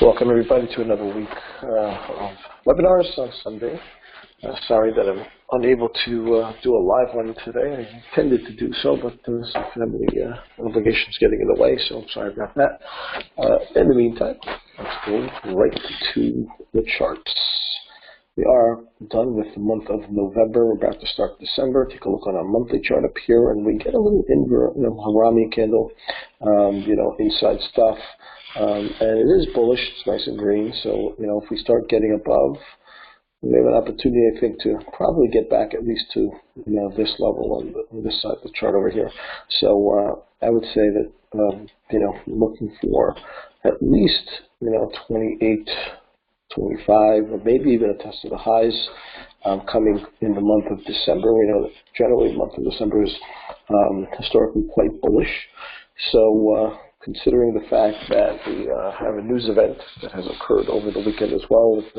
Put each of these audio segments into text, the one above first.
Welcome everybody to another week of webinars on Sunday. Sorry that I'm unable to do a live one today. I intended to do so, but there was some family obligations getting in the way, so I'm sorry about that. In the meantime, let's go right to the charts. We are done with the month of November. We're about to start December. Take a look on our monthly chart up here, and we get a little Harami candle, inside stuff. And it is bullish. It's nice and green. So, if we start getting above, we have an opportunity, I think, to probably get back at least to, this level on this side of the chart over here. So, I would say that, looking for at least, 28, 25, or maybe even a test of the highs coming in the month of December. We know that generally the month of December is historically quite bullish. So, considering the fact that we have a news event that has occurred over the weekend as well with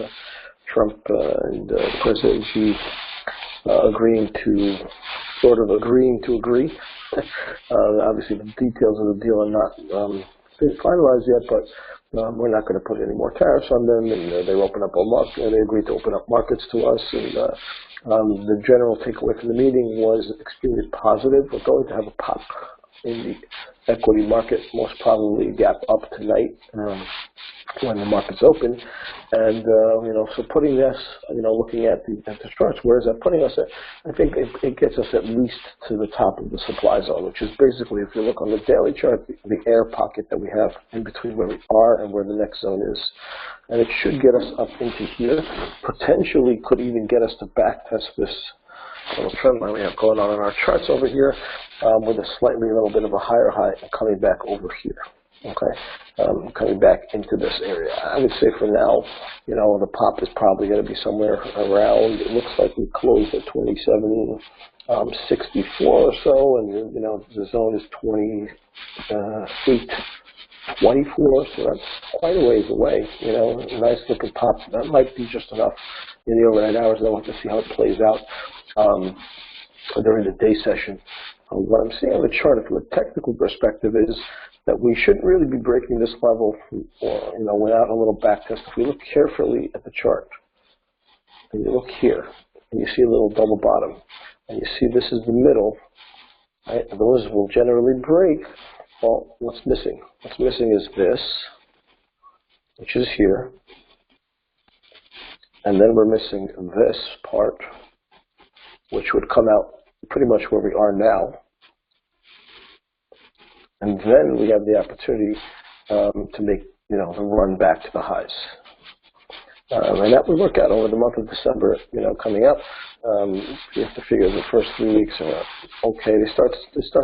Trump and President Xi agreeing to agree. Obviously, the details of the deal are not been finalized yet, but we're not going to put any more tariffs on them, and they open up they agreed to open up markets to us, and the general takeaway from the meeting was extremely positive. We're going to have a pop in the equity market, most probably gap up tonight when the market's open, and so putting this, looking at the charts, where is that putting us at? I think it gets us at least to the top of the supply zone, which is basically, if you look on the daily chart, the air pocket that we have in between where we are and where the next zone is, and it should get us up into here. Potentially, could even get us to back test this little trend line we have going on in our charts over here, with a little bit of a higher high and coming back over here. Okay, coming back into this area. I would say for now, the pop is probably going to be somewhere around. It looks like we closed at 27.64 or so, and the zone is 28.24, so that's quite a ways away. A nice looking pop. That might be just enough in the overnight hours. I'll have to see how it plays out during the day session. What I'm seeing on the chart from a technical perspective is that we shouldn't really be breaking this level, without a little back test. If we look carefully at the chart, and you look here, and you see a little double bottom, and you see this is the middle, right? Those will generally break. Well, what's missing? What's missing is this, which is here, and then we're missing this part, which would come out pretty much where we are now. And then we have the opportunity to make, the run back to the highs. And that would work out over the month of December, coming up. You have to figure the first 3 weeks are okay. They start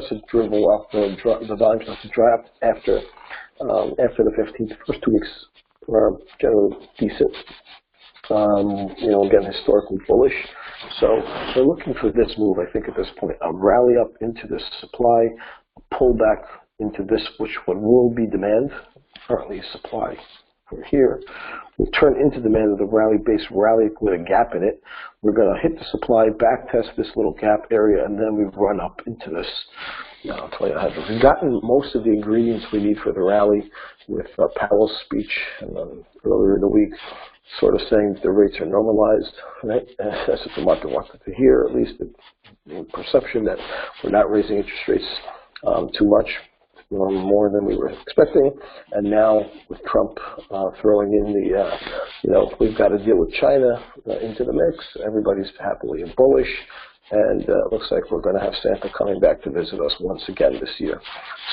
to dribble off, the volume starts to drop after the 15th. The first 2 weeks are generally decent. Again, historically bullish. So we're looking for this move, I think, at this point. A rally up into this supply, a pullback into this, which will be demand. Currently supply from here will turn into demand of the rally-based rally with a gap in it. We're going to hit the supply, back test this little gap area, and then we run up into this. I'll tell you, we've gotten most of the ingredients we need for the rally with Powell's speech earlier in the week, sort of saying that the rates are normalized, right? That's what the market wanted to hear, at least the perception that we're not raising interest rates too much, more than we were expecting. And now with Trump throwing in we've got to deal with China into the mix, everybody's happily bullish. And it looks like we're going to have Santa coming back to visit us once again this year.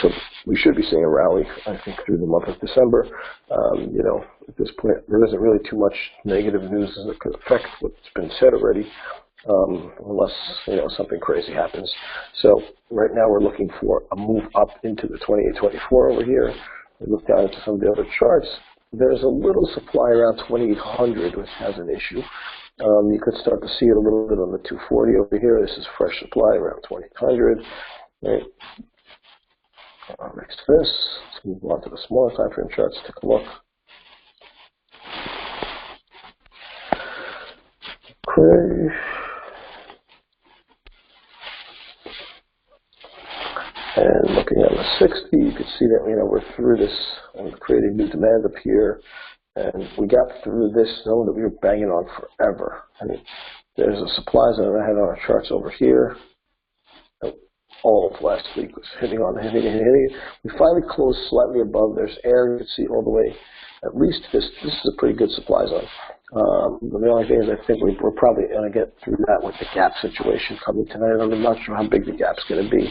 So we should be seeing a rally, I think, through the month of December. At this point, there isn't really too much negative news that could affect what's been said already, unless, something crazy happens. So right now we're looking for a move up into the 28.24 over here. We look down into some of the other charts. There's a little supply around 2,800, which has an issue. You could start to see it a little bit on the 240 over here. This is fresh supply around 2,800. Right. Next to this, let's move on to the smaller time frame charts. Take a look. Okay. And looking at the 60, you can see that we're through this and creating new demand up here. And we got through this zone that we were banging on forever. I mean, there's a supply zone I had on our charts over here. All of last week was hitting. We finally closed slightly above. There's air. You can see all the way. At least this is a pretty good supply zone. The only thing is I think we're probably going to get through that with the gap situation coming tonight. I'm not sure how big the gap's going to be,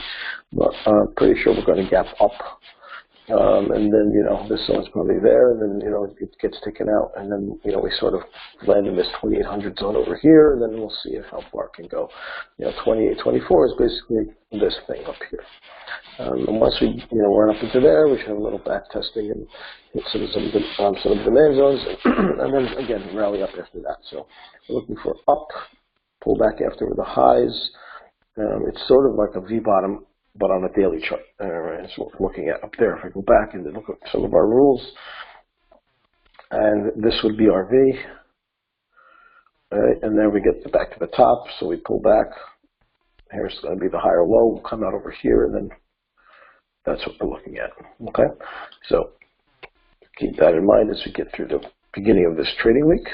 but I'm pretty sure we're going to gap up. And then, this zone's probably there, and then, it gets taken out, and then, we sort of land in this 2800 zone over here, and then we'll see how far it can go. 2824 is basically this thing up here. And once we, run up into there, we should have a little back testing and hit some demand zones, and then, again, rally up after that. So we're looking for up, pull back after the highs. It's sort of like a V-bottom, but on a daily chart. That's what we're looking at up there. If I go back and look at some of our rules, and this would be our V, right? And then we get back to the top, so we pull back. Here's going to be the higher low. We'll come out over here, and then that's what we're looking at. Okay, so keep that in mind as we get through the beginning of this trading week.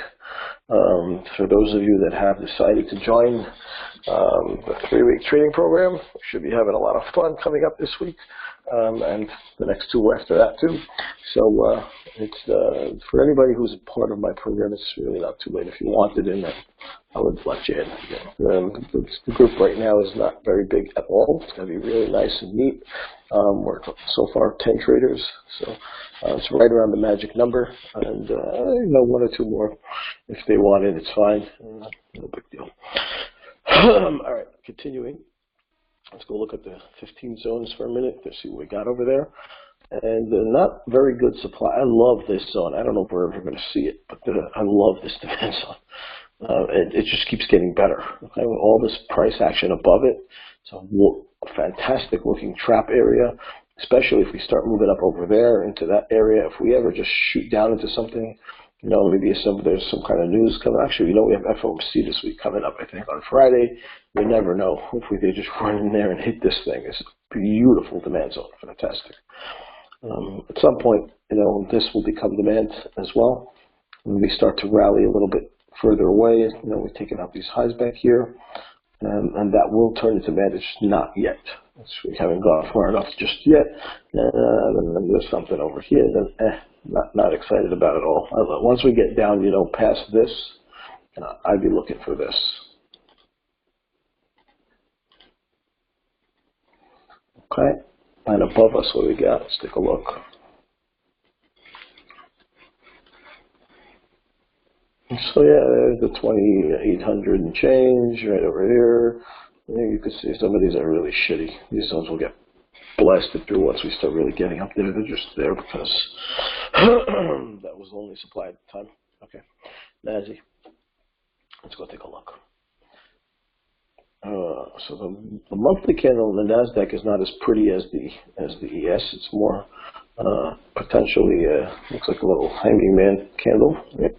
For those of you that have decided to join the 3-week trading program, we should be having a lot of fun coming up this week, and the next 2 after that too. So it's for anybody who's a part of my program, it's really not too late. If you wanted in, I would let you in. The group right now is not very big at all. It's going to be really nice and neat. We're so far 10 traders, so it's right around the magic number, and 1 or 2 more if they want it, it's fine. No big deal. All right, continuing. Let's go look at the 15 zones for a minute to see what we got over there. And not very good supply. I love this zone. I don't know if we're ever going to see it, but I love this demand zone. It just keeps getting better. Okay? All this price action above it. It's a fantastic looking trap area, especially if we start moving up over there into that area. If we ever just shoot down into something, maybe there's some kind of news coming. Actually, we have FOMC this week coming up, I think, on Friday. We never know. Hopefully they just run in there and hit this thing. It's a beautiful demand zone. Fantastic. At some point, this will become demand as well. When we start to rally a little bit further away, we're taking out these highs back here, and that will turn into demand. It's not yet. We haven't gone far enough just yet. And then there's something over here that not excited about it all. Once we get down, past this, I'd be looking for this. Okay. And above us, what we got? Let's take a look. So yeah, there's the 2800 and change right over here. You can see some of these are really shitty. These zones will get blasted through once we start really getting up there. They're just there because that was the only supply at the time. Okay, Nazi. Let's go take a look. So the monthly candle in the Nasdaq is not as pretty as the ES. It's more potentially looks like a little hanging man candle. Right?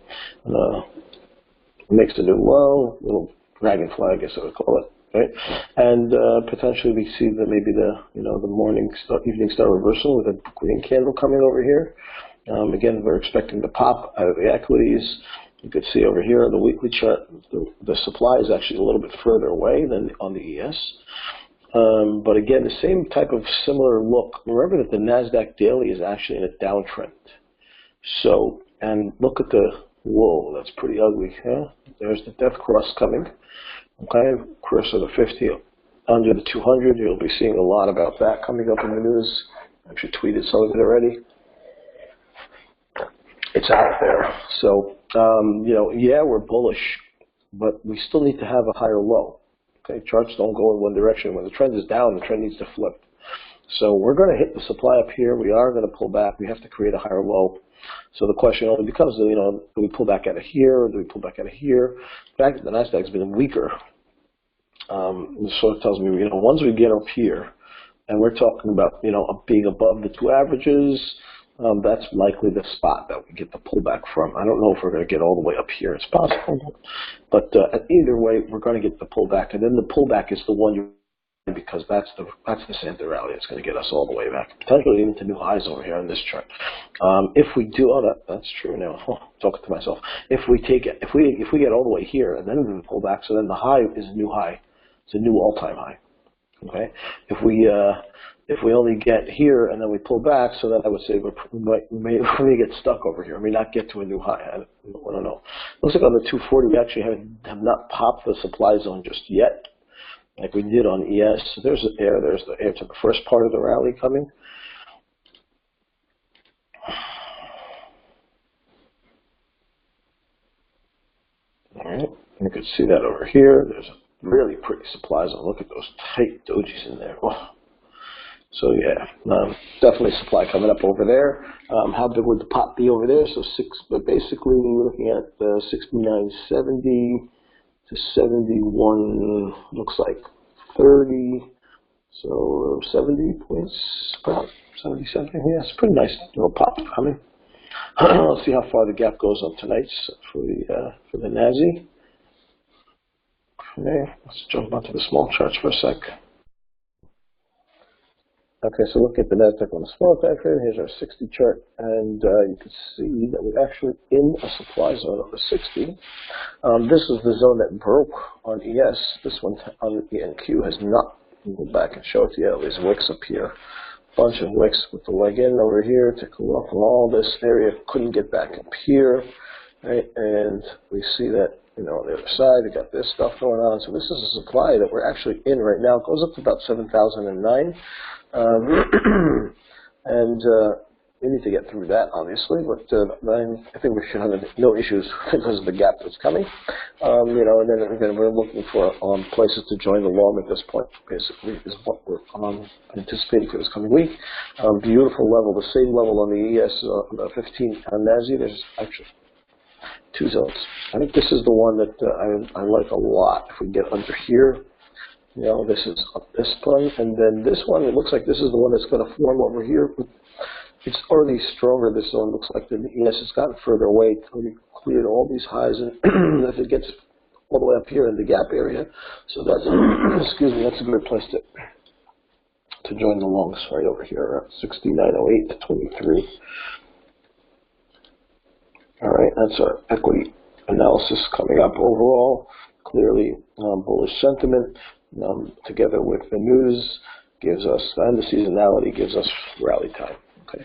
Makes a new low, little dragonfly, I guess I would call it. Right? And potentially we see that maybe the morning evening star reversal with a green candle coming over here. Again, we're expecting the pop out of the equities. You could see over here on the weekly chart, the supply is actually a little bit further away than on the ES. But again, the same type of similar look. Remember that the NASDAQ daily is actually in a downtrend. So, and look at whoa, that's pretty ugly. Huh? There's the death cross coming. Okay, cross of the 50 under the 200. You'll be seeing a lot about that coming up in the news. I actually tweeted some of it already. It's out there. So, yeah, we're bullish, but we still need to have a higher low. Okay, charts don't go in one direction. When the trend is down, the trend needs to flip. So we're going to hit the supply up here. We are going to pull back. We have to create a higher low. So the question only becomes, do we pull back out of here, or do we pull back out of here? The fact that the NASDAQ has been weaker, this sort of tells me, once we get up here, and we're talking about, being above the 2 averages, that's likely the spot that we get the pullback from. I don't know if we're going to get all the way up here. It's possible. But either way, we're going to get the pullback. And then the pullback is the one because that's the Santa rally that's going to get us all the way back, potentially into new highs over here on this chart. If we do, that's true now. Talking to myself. If we get all the way here and then we pull back, so then the high is a new high. It's a new all-time high. Okay. If we only get here and then we pull back, so then I would say we may get stuck over here. We may not get to a new high. I don't know. Looks like on the 240 we actually have not popped the supply zone just yet, like we did on ES. So there's the air to the first part of the rally coming. All right, you can see that over here. There's a really pretty supply zone. Look at those tight dojis in there. Oh. So yeah, definitely supply coming up over there. How big would the pop be over there? So but basically we're looking at 69.70 to 71. Looks like 30. So 70 points, about 70 something. Yeah, it's pretty nice little pop coming. Let's see how far the gap goes on tonight's for the Nazi. Okay, let's jump onto the small charts for a sec. Okay, so look at the Nasdaq on the small time frame. Here's our 60 chart, and you can see that we're actually in a supply zone on the 60. This is the zone that broke on ES. This one on ENQ has not. We'll go back and show it to you. There's wicks up here, bunch of wicks with the leg in over here to come up from all this area. Couldn't get back up here, right? And we see that. On the other side, we got this stuff going on. So this is a supply that we're actually in right now. It goes up to about 7,009. And we need to get through that, obviously. But I think we should have no issues because of the gap that's coming. And then again, we're looking for places to join the long at this point, basically, is what we're anticipating for this coming week. Beautiful level, the same level on the ES, the 15 on NASI. There's actually two zones. I think this is the one that I like a lot. If we get under here, this is this one, and then this one, it looks like this is the one that's going to form over here. It's already stronger, this zone looks like, than the ES. It's gotten further away. It's already cleared all these highs, and if it gets all the way up here in the gap area, so that's, excuse me, that's a good place to join the longs right over here, around 69.08 to 23. All right, that's our equity analysis coming up overall. Clearly, bullish sentiment together with the news gives us, and the seasonality gives us rally time. Okay,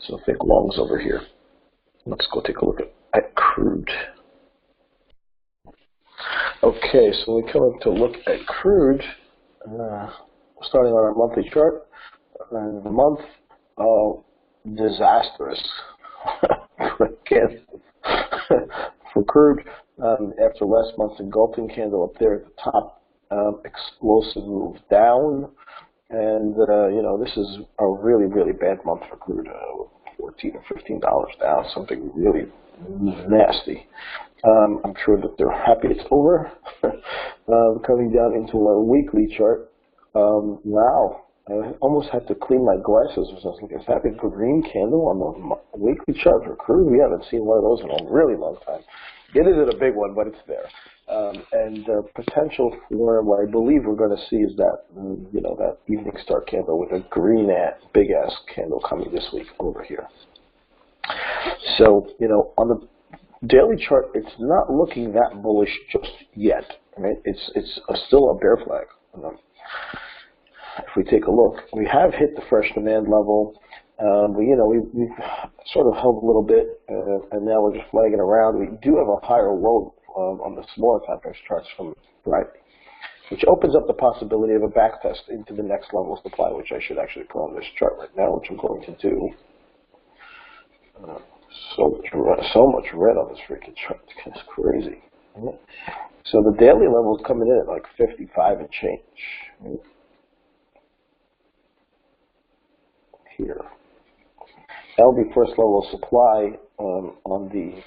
so think longs over here. Let's go take a look at crude. Okay, so we come up to look at crude, starting on our monthly chart. The month, disastrous. For crude, after last month's engulfing candle up there at the top, explosive move down, and this is a really, really bad month for crude. $14 or $15 down, something really nasty. I'm sure that they're happy it's over. Coming down into our weekly chart, wow. I almost had to clean my glasses. I was looking at that green candle on the weekly chart for crude. We haven't seen one of those in a really long time. It isn't a big one, but it's there. And potential for what I believe we're going to see is that, that evening star candle with a green big ass candle coming this week over here. So, on the daily chart, it's not looking that bullish just yet. Right? It's still a bear flag. If we take a look, we have hit the fresh demand level. We've sort of held a little bit, and now we're just flagging around. We do have a higher low on the smaller time frame charts from Friday, which opens up the possibility of a back test into the next level of supply, which I should actually put on this chart right now, which I'm going to do. So much red on this freaking chart. It's crazy. Right? So the daily level is coming in at like 55 and change. Right? Here. That'll be first level of supply on the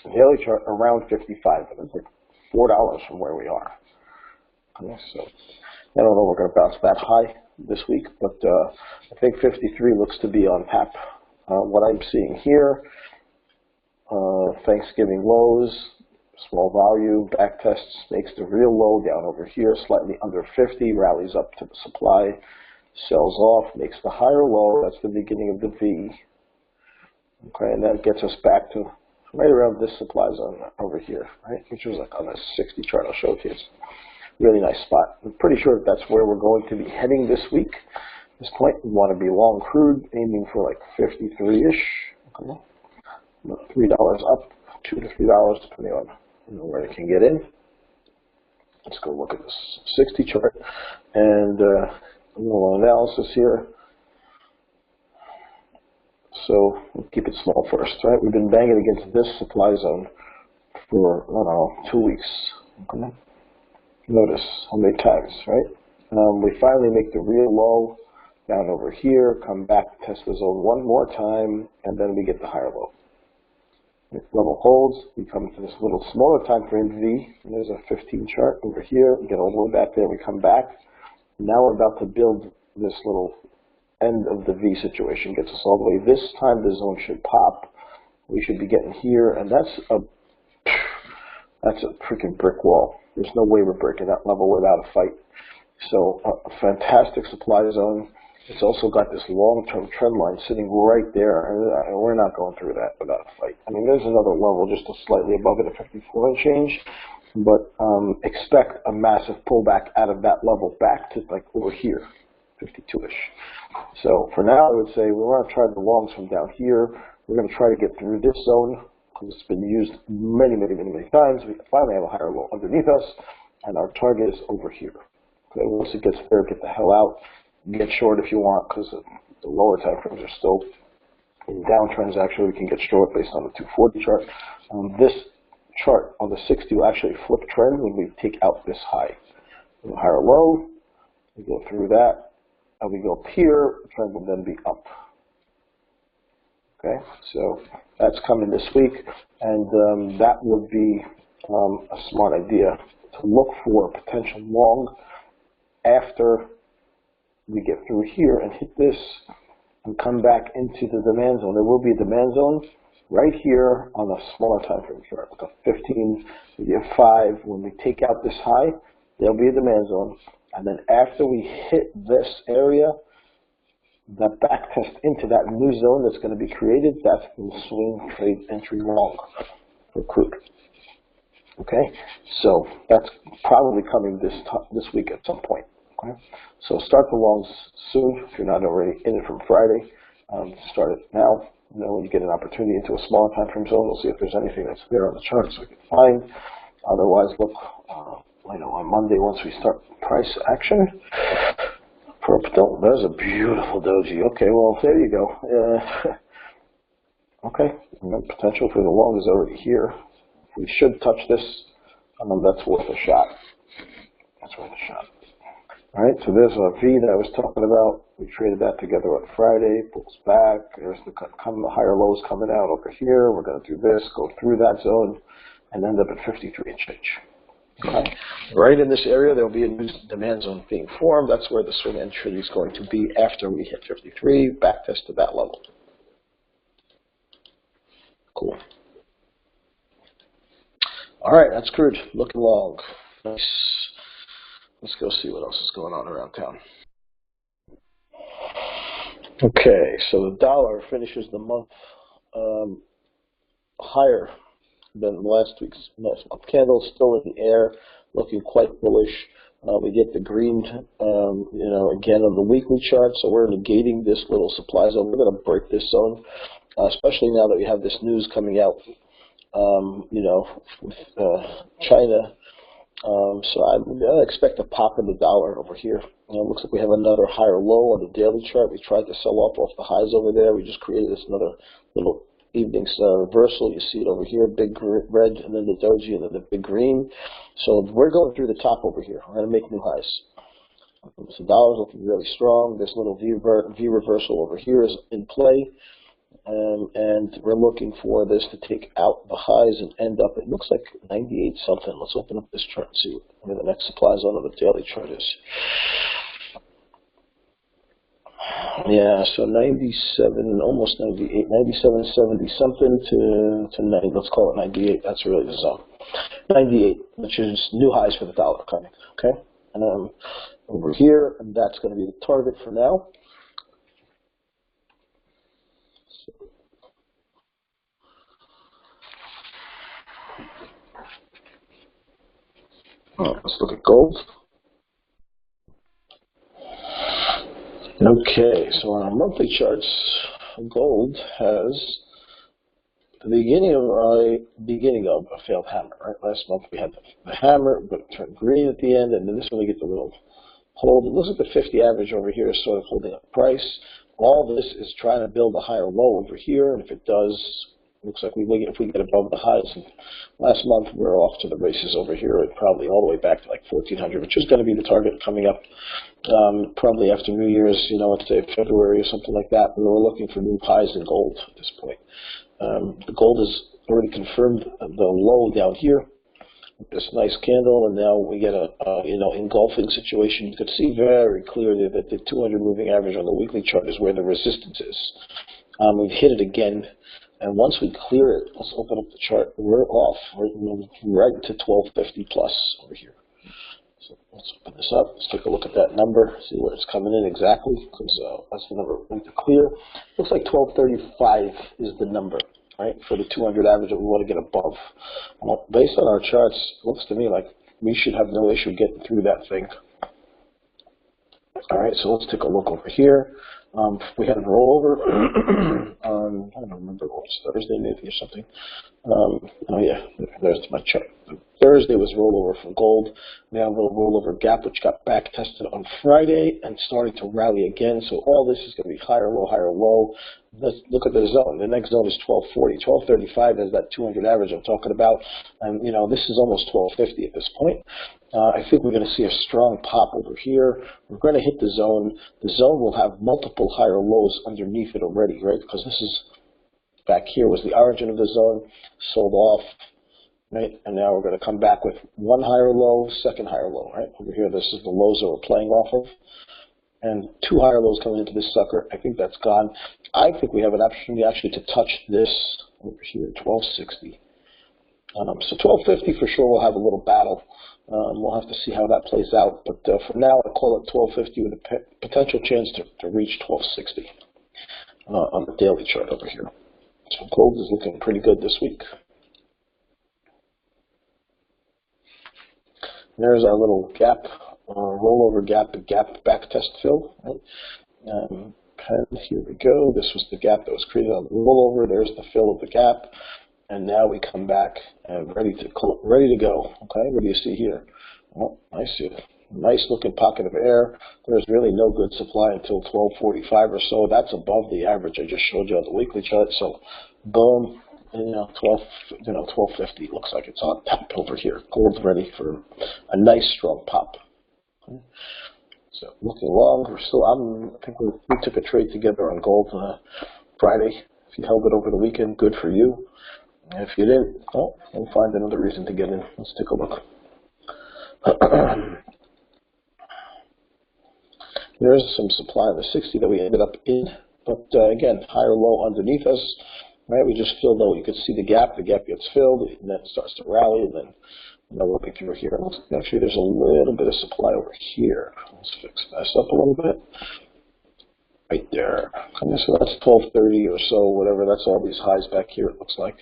daily chart around 55. It's like $4 from where we are. Okay, so I don't know if we're going to bounce that high this week, but I think 53 looks to be on tap. What I'm seeing here, Thanksgiving lows, Small value, back tests, makes the real low down over here, slightly under 50, rallies up to the supply, sells off, makes the higher low, that's the beginning of the V. Okay, and that gets us back to right around this supply zone over here, right? Which was like on a 60 chart I'll show it to you. It's a really nice spot. I'm pretty sure that's where we're going to be heading this week. At this point, we want to be long crude, aiming for like 53-ish. Okay. About $3 up, $2 to $3, depending on where it can get in. Let's go look at this 60 chart and a little analysis here. So we'll keep it small first, right? We've been banging against this supply zone for, I don't know, 2 weeks. Okay. Notice how many times, right? We finally make the real low down over here, come back, test the zone one more time, and then we get the higher low. If level holds, we come to this little smaller time frame V. There's a 15 chart over here. We get all the way back there. We come back. Now we're about to build this little end of the V situation. Gets us all the way. This time the zone should pop. We should be getting here, and that's a freaking brick wall. There's no way we're breaking that level without a fight. So a fantastic supply zone. It's also got this long-term trend line sitting right there, and we're not going through that without a fight. I mean, there's another level just slightly above it, a 54 and change, but expect a massive pullback out of that level back to like over here, 52-ish. So for now, I would say we want to try the longs from down here. We're going to try to get through this zone because it's been used many times. We finally have a higher low underneath us, and our target is over here. Okay, once it gets there, get the hell out. Get short if you want, because the lower time frames are still in downtrends. Actually, we can get short based on the 240 chart. This chart on the 60 will actually flip trend when we take out this high. The higher low, we go through that, and we go up here, the trend will then be up. Okay, so that's coming this week, and that would be a smart idea to look for a potential long after we get through here and hit this and come back into the demand zone. There will be a demand zone right here on a smaller time frame chart, like a 15, maybe a 5. When we take out this high, there'll be a demand zone. And then after we hit this area, the back test into that new zone that's going to be created, that's the swing trade entry long for crude. Okay, so that's probably coming this week at some point. Okay, so start the longs soon if you're not already in it from Friday. Start it now. When you get an opportunity into a smaller time frame zone, we'll see if there's anything that's there on the chart so we can find. Otherwise, look on Monday once we start price action. There's a beautiful doji. Okay, well there you go. Okay, and the potential for the long is already here. We should touch this. That's worth a shot. That's worth a shot. All right, so there's a V that I was talking about. We traded that together on Friday, pulls back. There's the higher lows coming out over here. We're going to do this, go through that zone, and end up at 53 and change. Okay. Right in this area, there will be a new demand zone being formed. That's where the swing entry is going to be after we hit 53, back test to that level. Cool. All right, that's crude. Looking long. Nice. Let's go see what else is going on around town. Okay, so the dollar finishes the month higher than last month candle, still in the air, looking quite bullish. We get the green, again on the weekly chart, so we're negating this little supply zone. We're going to break this zone, especially now that we have this news coming out, with China. So I expect a pop in the dollar over here. It looks like we have another higher low on the daily chart. We tried to sell off the highs over there. We just created this another little evening reversal. You see it over here, big red, and then the doji, and then the big green. So we're going through the top over here. We're going to make new highs. So dollar's looking really strong. This little V reversal over here is in play. And we're looking for this to take out the highs and end up, it looks like 98 something. Let's open up this chart and see where the next supply zone of the daily chart is. Yeah, so 97, almost 98, 97, 70 something to 90, let's call it 98. That's really the zone. 98, which is new highs for the dollar coming, okay? And over here, and that's going to be the target for now. Let's look at gold. Okay, so on our monthly charts, gold has the beginning of a failed hammer, right? Last month we had the hammer, but it turned green at the end, and then this one we get the little hold. It looks like the 50 average over here is sort of holding up price. All this is trying to build a higher low over here, and if it does, looks like if we get above the highs. And last month we're off to the races over here, and probably all the way back to like 1400, which is going to be the target coming up. Probably after New Year's, let's say February or something like that. We're looking for new highs in gold at this point. The gold has already confirmed the low down here. This nice candle, and now we get a engulfing situation. You could see very clearly that the 200 moving average on the weekly chart is where the resistance is. We've hit it again, and once we clear it, let's open up the chart. We're off. We're right to 1250 plus over here. So let's open this up. Let's take a look at that number, see where it's coming in exactly, because that's the number we need to clear. Looks like 1235 is the number, right, for the 200 average that we want to get above. Well, based on our charts, it looks to me like we should have no issue getting through that thing. All right, so let's take a look over here. We had a rollover on, I don't remember, what was Thursday maybe or something. Oh yeah, there's my chart. Thursday was rollover for gold. We have a little rollover gap which got back tested on Friday and started to rally again. So all this is going to be higher low, higher low. Let's look at the zone. The next zone is 1240. 1235 is that 200 average I'm talking about. And this is almost 1250 at this point. I think we're going to see a strong pop over here. We're going to hit the zone. The zone will have multiple higher lows underneath it already, right? Because this is back here was the origin of the zone, sold off, right? And now we're going to come back with one higher low, second higher low, right? Over here, this is the lows that we're playing off of. And two higher lows coming into this sucker. I think that's gone. I think we have an opportunity actually to touch this over here, 1260. So 1250 for sure we'll have a little battle. We'll have to see how that plays out. But for now, I call it 1250 with a potential chance to reach 1260 on the daily chart over here. So gold is looking pretty good this week. There's our little gap, rollover gap, back test fill. Right? And here we go. This was the gap that was created on the rollover. There's the fill of the gap. And now we come back and ready to go. Okay, what do you see here? Well, I see a nice looking pocket of air. There's really no good supply until 1245 or so. That's above the average I just showed you on the weekly chart. So, boom, 1250 looks like it's on top over here. Gold's ready for a nice strong pop. Okay. So looking long, I think we took a trade together on gold Friday. If you held it over the weekend, good for you. If you didn't, well, we'll find another reason to get in. Let's take a look. There's some supply of the 60 that we ended up in, but again, higher low underneath us. Right, we just filled out. You could see the gap gets filled, and then it starts to rally, and then we'll be through here. Actually, there's a little bit of supply over here. Let's fix this up a little bit. Right there. Okay, so that's 1230 or so, whatever. That's all these highs back here, it looks like.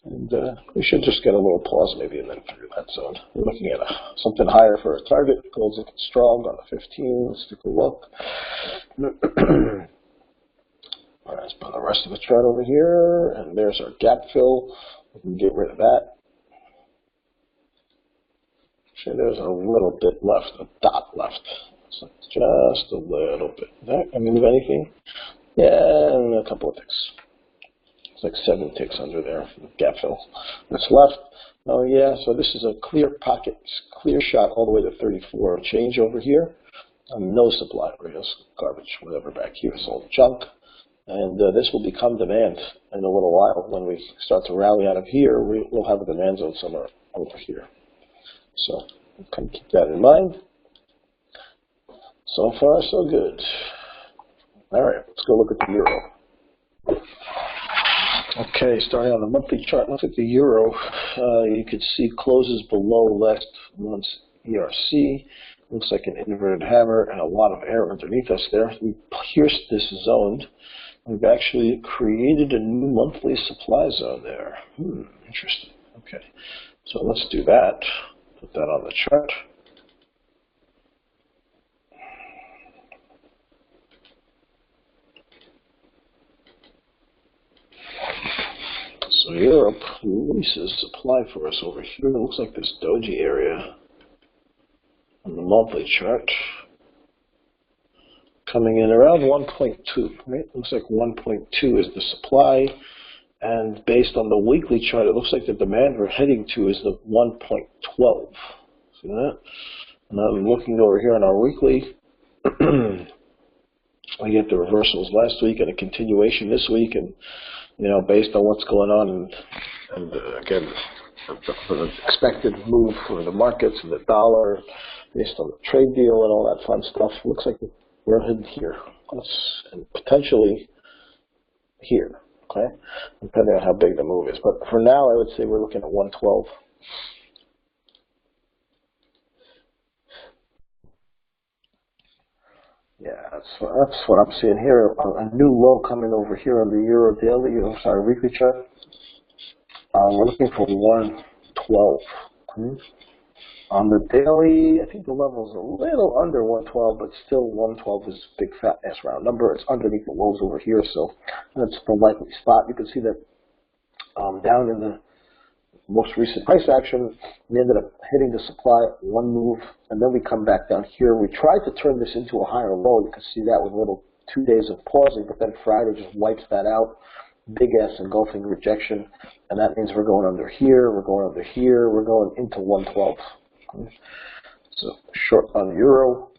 And we should just get a little pause maybe and then through that zone. We're looking at something higher for a target. Gold's looking strong on the 15. Let's take a look. All right, let's put the rest of the chart over here. And there's our gap fill. We can get rid of that. Actually, there's a little bit left, a dot left. So just a little bit. Is that going to move anything? Yeah, and a couple of ticks. It's like 7 ticks under there, gap fill. That's left. Oh yeah, so this is a clear pocket, clear shot all the way to 34. Change over here. No supply, just garbage, whatever back here. It's all junk. And this will become demand in a little while. When we start to rally out of here, we'll have a demand zone somewhere over here. So kind of keep that in mind. So far, so good. All right, let's go look at the euro. Okay, starting on the monthly chart, look at the euro. You could see closes below last month's ERC. Looks like an inverted hammer and a lot of air underneath us there. We pierced this zone. We've actually created a new monthly supply zone there. Interesting. Okay, so let's do that. Put that on the chart. So Europe releases supply for us over here. It looks like this doji area on the monthly chart coming in around 1.2, right? Looks like 1.2 is the supply, and based on the weekly chart, it looks like the demand we're heading to is the 1.12. See that? And I'm looking over here on our weekly. We get the reversals last week and a continuation this week, and you know, based on what's going on, and again, the expected move for the markets and the dollar, based on the trade deal and all that fun stuff, looks like we're heading here, and potentially here, okay, depending on how big the move is. But for now, I would say we're looking at 112. Yeah, that's what I'm seeing here. A new low coming over here on the Euro daily, weekly chart. We're looking for 112. On the daily, I think the level is a little under 112, but still 112 is a big fat ass round number. It's underneath the lows over here, so that's the likely spot. You can see that down in the most recent price action, we ended up hitting the supply, one move, and then we come back down here. We tried to turn this into a higher low. You can see that with a little 2 days of pausing, but then Friday just wipes that out. Big ass engulfing rejection, and that means we're going under here, we're going under here, we're going into 112. So short on euro.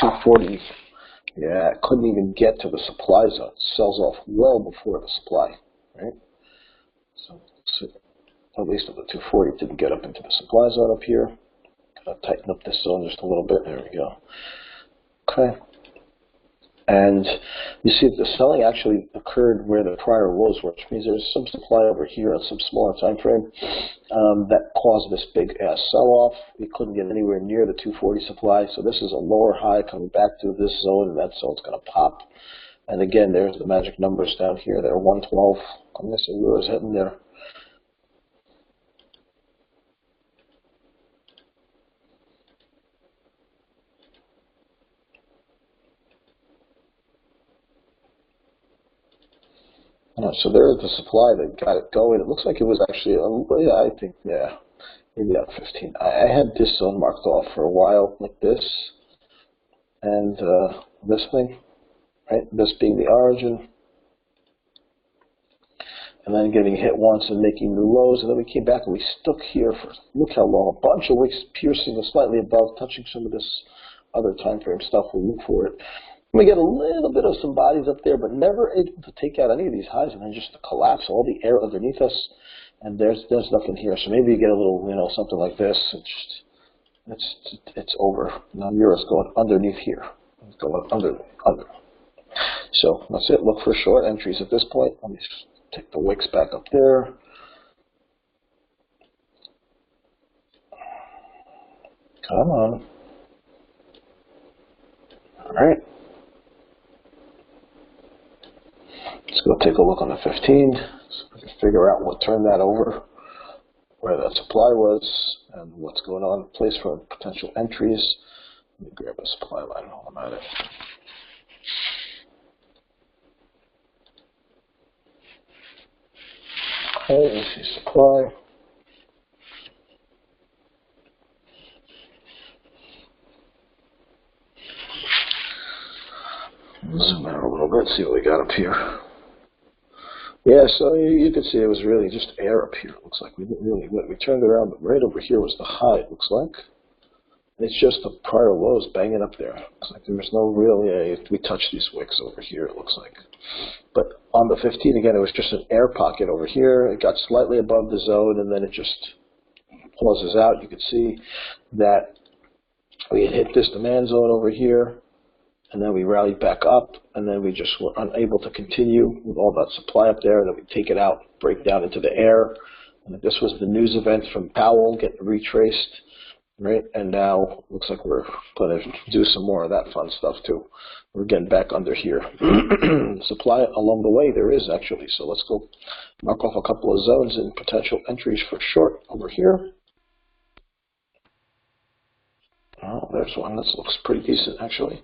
$240. Yeah, it couldn't even get to the supply zone. It sells off well before the supply, right? So at least on the 240, it didn't get up into the supply zone up here. I'll tighten up this zone just a little bit. There we go. Okay. And you see that the selling actually occurred where the prior lows were, which means there's some supply over here on some smaller time frame that caused this big ass sell-off. We couldn't get anywhere near the 240 supply, so this is a lower high coming back to this zone, and that zone's going to pop. And again, there's the magic numbers down here. They're 112. I'm missing euros heading there. So there's the supply that got it going. It looks like it was actually, maybe at 15. I had this zone marked off for a while, like this, and this thing, right? This being the origin, and then getting hit once and making new lows, and then we came back and we stuck here for look how long, a bunch of weeks, piercing slightly above, touching some of this other time frame stuff. We'll look for it. We get a little bit of some bodies up there, but never able to take out any of these highs, and then just to collapse all the air underneath us, and there's nothing here. So maybe you get a little, something like this, and just it's over. Now euro's going underneath here, it's going under. So that's it. Look for short entries at this point. Let me just take the wicks back up there. Come on. All right. Let's go take a look on the 15, so we can figure out what turned that over, where that supply was, and what's going on in place for potential entries. Let me grab a supply line while I'm at it. Okay, let's see supply. Zoom out a little bit, see what we got up here. Yeah, so you can see it was really just air up here. It looks like we didn't really, we turned around, but right over here was the high, it looks like. And it's just the prior lows banging up there. It's like there was no real, we touched these wicks over here, it looks like. But on the 15, again, it was just an air pocket over here. It got slightly above the zone, and then it just pauses out. You could see that we had hit this demand zone over here, and then we rallied back up, and then we just were unable to continue with all that supply up there. And then we take it out, break down into the air. And this was the news event from Powell getting retraced. Right, and now looks like we're going to do some more of that fun stuff too. We're getting back under here. Supply along the way there is actually, so let's go mark off a couple of zones and potential entries for short over here. Oh, there's one that looks pretty decent actually.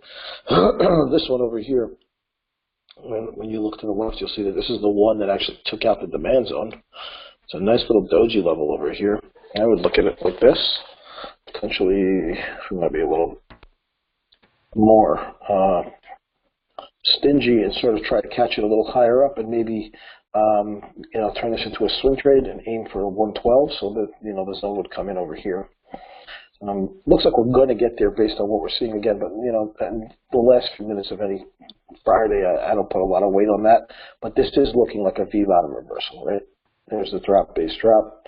This one over here, when you look to the left, you'll see that this is the one that actually took out the demand zone. It's a nice little doji level over here. I would look at it like this. Potentially, we might be a little more stingy and sort of try to catch it a little higher up, and maybe turn this into a swing trade and aim for 112, so that the zone would come in over here. Looks like we're going to get there based on what we're seeing again, but in the last few minutes of any Friday, I don't put a lot of weight on that. But this is looking like a V-bottom reversal, right? There's the drop, base drop.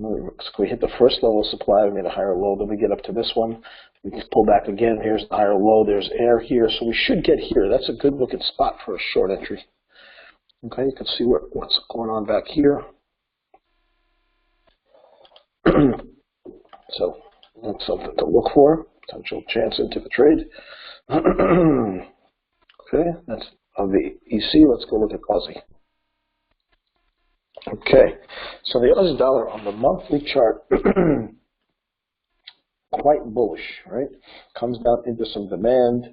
So we hit the first level of supply, we made a higher low, then we get up to this one, we can pull back again, here's the higher low, there's air here, so we should get here. That's a good looking spot for a short entry. Okay, you can see what's going on back here. So that's something to look for, potential chance into the trade. Okay, that's of the EC. Let's go look at Aussie. Okay, so the Aussie dollar on the monthly chart, quite bullish, right? Comes down into some demand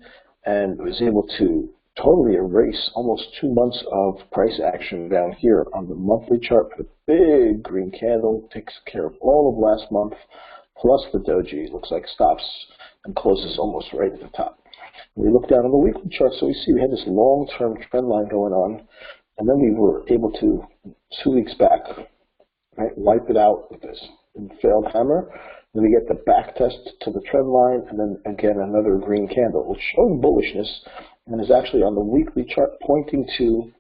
and was able to totally erase almost 2 months of price action down here on the monthly chart. With a big green candle, takes care of all of last month, plus the doji. Looks like stops and closes almost right at the top. We look down on the weekly chart, so we see we had this long-term trend line going on. And then we were able to, 2 weeks back, right, wipe it out with this failed hammer. Then we get the back test to the trend line, and then again another green candle, which showing bullishness, and is actually on the weekly chart pointing to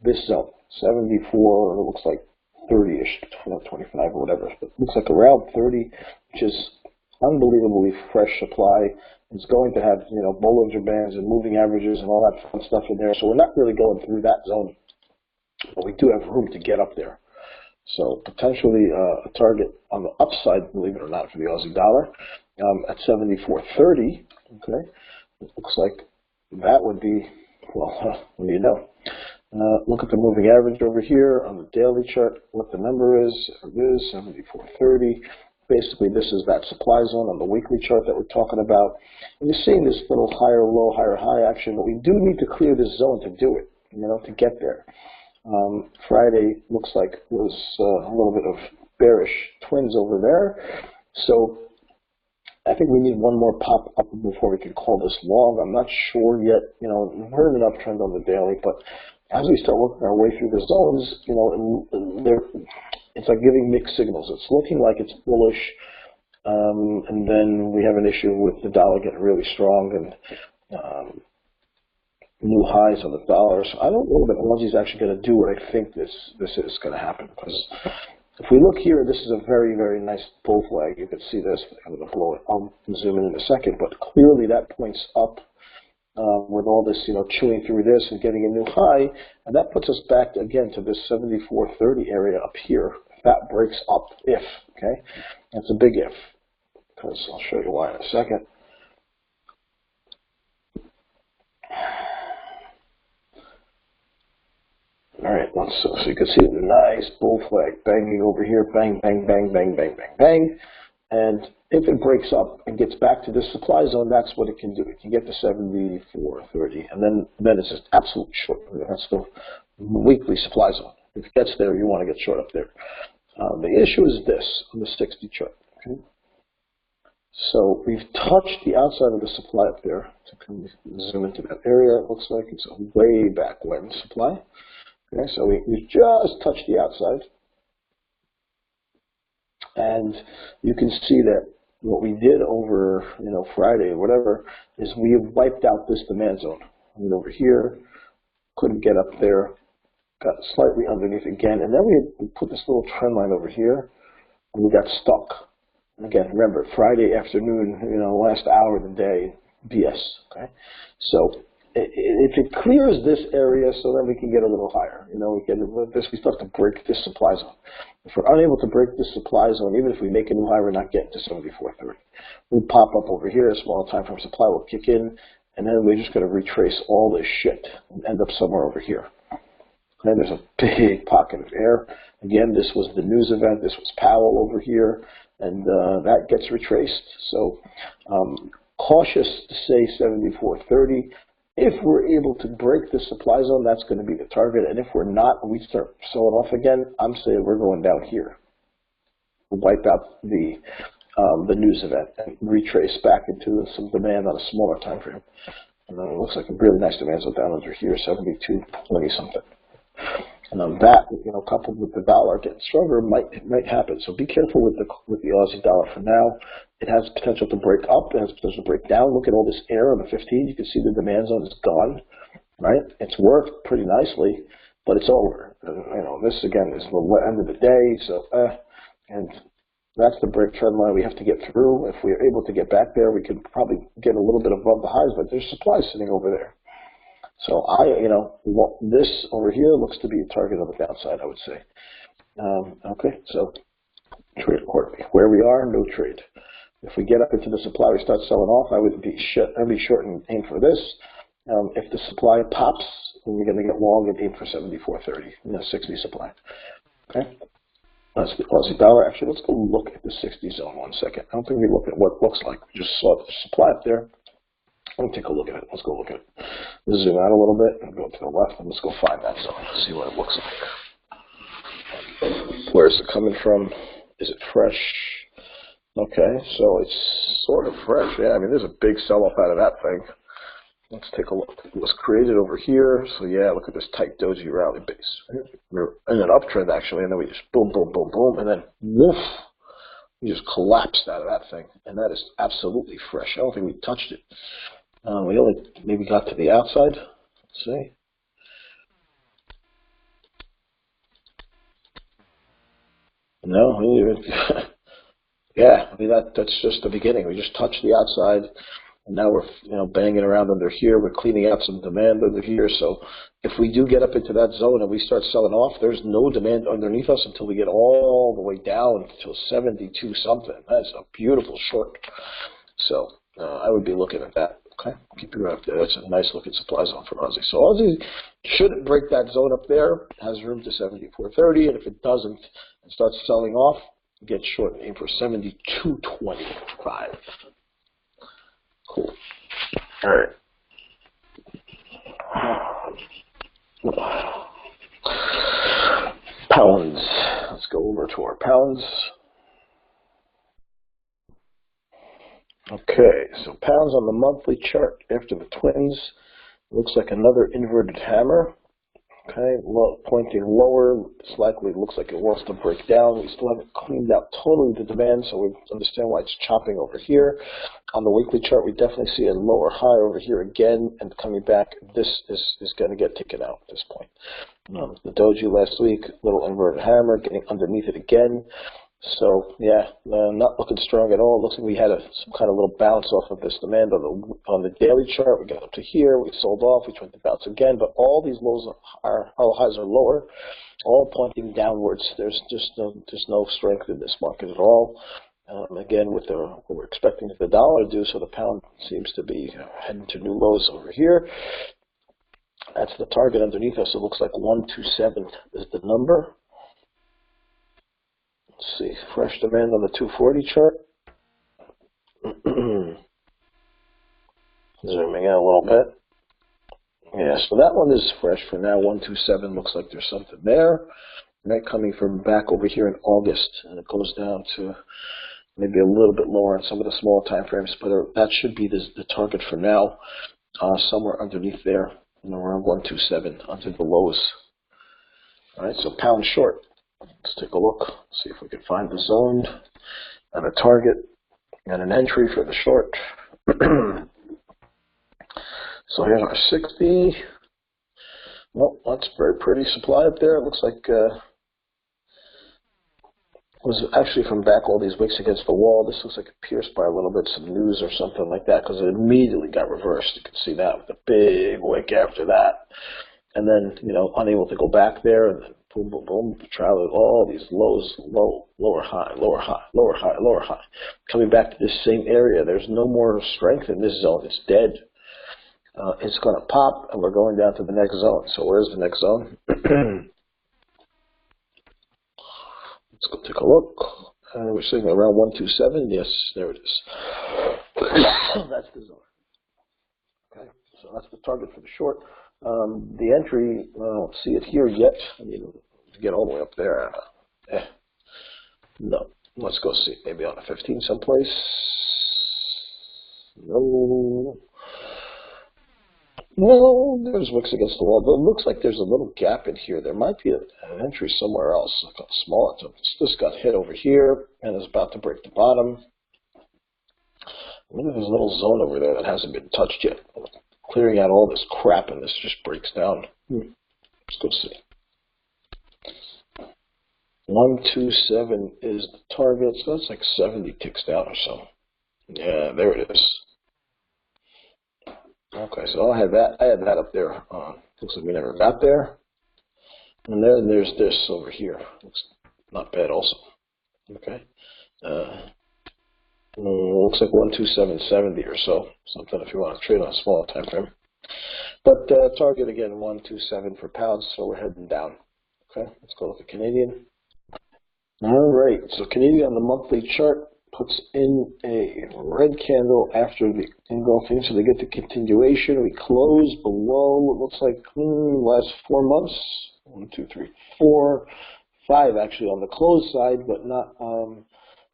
this zone, 74, or it looks like 30-ish, 25 or whatever. But it looks like around 30, which is unbelievably fresh supply. It's going to have, Bollinger Bands and moving averages and all that fun stuff in there. So we're not really going through that zone. But we do have room to get up there. So potentially a target on the upside, believe it or not, for the Aussie dollar at 74.30. Okay, it looks like that would be, well, what do you know? Look at the moving average over here on the daily chart. What the number is? It is 74.30. Basically, this is that supply zone on the weekly chart that we're talking about. And you're seeing this little higher low, higher high action, but we do need to clear this zone to do it, to get there. Friday looks like it was a little bit of bearish twins over there. So I think we need one more pop up before we can call this long. I'm not sure yet. We've heard an uptrend on the daily, but as we start working our way through the zones, it's like giving mixed signals. It's looking like it's bullish, and then we have an issue with the dollar getting really strong and new highs on the dollar. So I don't know that Aussie's actually going to do what I think this is going to happen. Because if we look here, this is a very, very nice bull flag. You can see this. I'm going to blow it. I'll zoom in a second, but clearly that points up with all this, chewing through this and getting a new high, and that puts us back again to this 74.30 area up here. If that breaks up, okay, that's a big if, because I'll show you why in a second. All right, so you can see the nice bull flag banging over here, bang, bang, bang, bang, bang, bang, bang. And if it breaks up and gets back to this supply zone, that's what it can do. It can get to 74.30, and then it's just absolute short. That's the weekly supply zone. If it gets there, you want to get short up there. The issue is this on the 60 chart. Okay? So we've touched the outside of the supply up there. So can we zoom into that area? It looks like it's a way back when supply. Okay, so we just touched the outside. And you can see that what we did over, Friday or whatever, is we wiped out this demand zone. I mean, over here, couldn't get up there, got slightly underneath again, and then we put this little trend line over here, and we got stuck. And again, remember, Friday afternoon, last hour of the day, BS, okay? So if it clears this area, so then we can get a little higher. We still have to break this supply zone. If we're unable to break this supply zone, even if we make a new high, we're not getting to 74.30. We'll pop up over here, a small time frame supply will kick in, and then we're just going to retrace all this shit and end up somewhere over here. And there's a big pocket of air. Again, this was the news event. This was Powell over here, and that gets retraced. So cautious to say 74.30. If we're able to break the supply zone, that's going to be the target. And if we're not, and we start selling off again, I'm saying we're going down here. We'll wipe out the news event and retrace back into some demand on a smaller time frame. And it looks like a really nice demand zone down under here, 72.20 something. And that, coupled with the dollar getting stronger, might happen. So be careful with the Aussie dollar for now. It has potential to break up. It has potential to break down. Look at all this air on the 15. You can see the demand zone is gone, right? It's worked pretty nicely, but it's over. This again is the end of the day. So, and that's the break trend line we have to get through. If we're able to get back there, we could probably get a little bit above the highs, but there's supply sitting over there. So this over here looks to be a target on the downside, I would say. Okay, so trade accordingly. Where we are, no trade. If we get up into the supply, we start selling off, I'd be short and aim for this. If the supply pops, then we're going to get long and aim for 74.30, 60 supply. Okay, that's the Aussie dollar. Actually, let's go look at the 60 zone 1 second. I don't think we look at what it looks like. We just saw the supply up there. Let me take a look at it. Let's go look at it. Let's zoom out a little bit and go to the left, and let's go find that zone. See what it looks like. Where is it coming from? Is it fresh? Okay, so it's sort of fresh. Yeah, I mean, there's a big sell-off out of that thing. Let's take a look. It was created over here. So, yeah, look at this tight doji rally base. We're in an uptrend, actually, and then we just boom, boom, boom, boom, and then woof. We just collapsed out of that thing, and that is absolutely fresh. I don't think we touched it. We only maybe got to the outside. Let's see. No, we didn't even. Yeah, I mean that's just the beginning. We just touched the outside, and now we're banging around under here. We're cleaning out some demand under here. So if we do get up into that zone and we start selling off, there's no demand underneath us until we get all the way down to 72 something. That's a beautiful short. So I would be looking at that. Okay, keep your eye up there. That's a nice looking supply zone for Aussie. So Aussie shouldn't break that zone up there. It has room to 74.30, and if it doesn't and starts selling off, get short and aim for 72.25. Cool. All right. Pounds. Let's go over to our pounds. Okay, so pounds on the monthly chart after the twins. Looks like another inverted hammer. Okay, pointing lower. It's likely looks like it wants to break down. We still haven't cleaned out totally the demand, so we understand why it's chopping over here. On the weekly chart, we definitely see a lower high over here again and coming back. This is going to get taken out at this point. The doji last week, little inverted hammer, getting underneath it again. So yeah, not looking strong at all. Looks like we had some kind of little bounce off of this demand on the daily chart. We got up to here, we sold off, we tried to bounce again, but all these lows our highs are lower, all pointing downwards. There's no strength in this market at all. Again, with what we're expecting the dollar to do, so the pound seems to be heading to new lows over here. That's the target underneath us. It looks like 127 is the number. Let's see, fresh demand on the 240 chart. Zooming out a little bit. Yeah, so that one is fresh for now. 127 looks like there's something there. Right, coming from back over here in August, and it goes down to maybe a little bit lower on some of the smaller time frames, but that should be the target for now. Somewhere underneath there, around 127, under the lows. All right, so pound short. Let's take a look, see if we can find the zone and a target. and an entry for the short. So here's our 60. Well, that's very pretty supply up there. It looks like was actually from back all these wicks against the wall. This looks like it pierced by a little bit, some news or something like that, because it immediately got reversed. You can see that with a big wick after that. And then, you know, unable to go back there, and then boom, boom, boom, traveling all these lows, low, lower, high, lower, high, lower, high, lower, high. Coming back to this same area, there's no more strength in this zone. It's dead. It's going to pop, and we're going down to the next zone. So where's the next zone? Let's go take a look. We're sitting around 127. Yes, there it is. That's the zone. Okay, so that's the target for the short. The entry, I don't see it here yet. I need to get all the way up there. No, let's go see. Maybe on a 15 someplace. No. No, there's wicks against the wall, but it looks like there's a little gap in here. There might be an entry somewhere else, like a smaller. This got hit over here and is about to break the bottom. Look at this little zone over there that hasn't been touched yet. Clearing out all this crap, and this just breaks down. Let's go see. 127 is the target, so that's like 70 ticks down or so. Yeah, there it is. Okay, so I had that up there. Looks like we never got there. And then there's this over here. Looks not bad also. Okay. Looks like 127.70 or so. Something if you want to trade on a smaller time frame. But target again 127 for pounds, so we're heading down. Okay, let's go with the Canadian. All right, so Canadian on the monthly chart puts in a red candle after the engulfing, so they get the continuation. We close below, it looks like last 4 months. 1, 2, 3, 4, 5 actually on the close side, but not on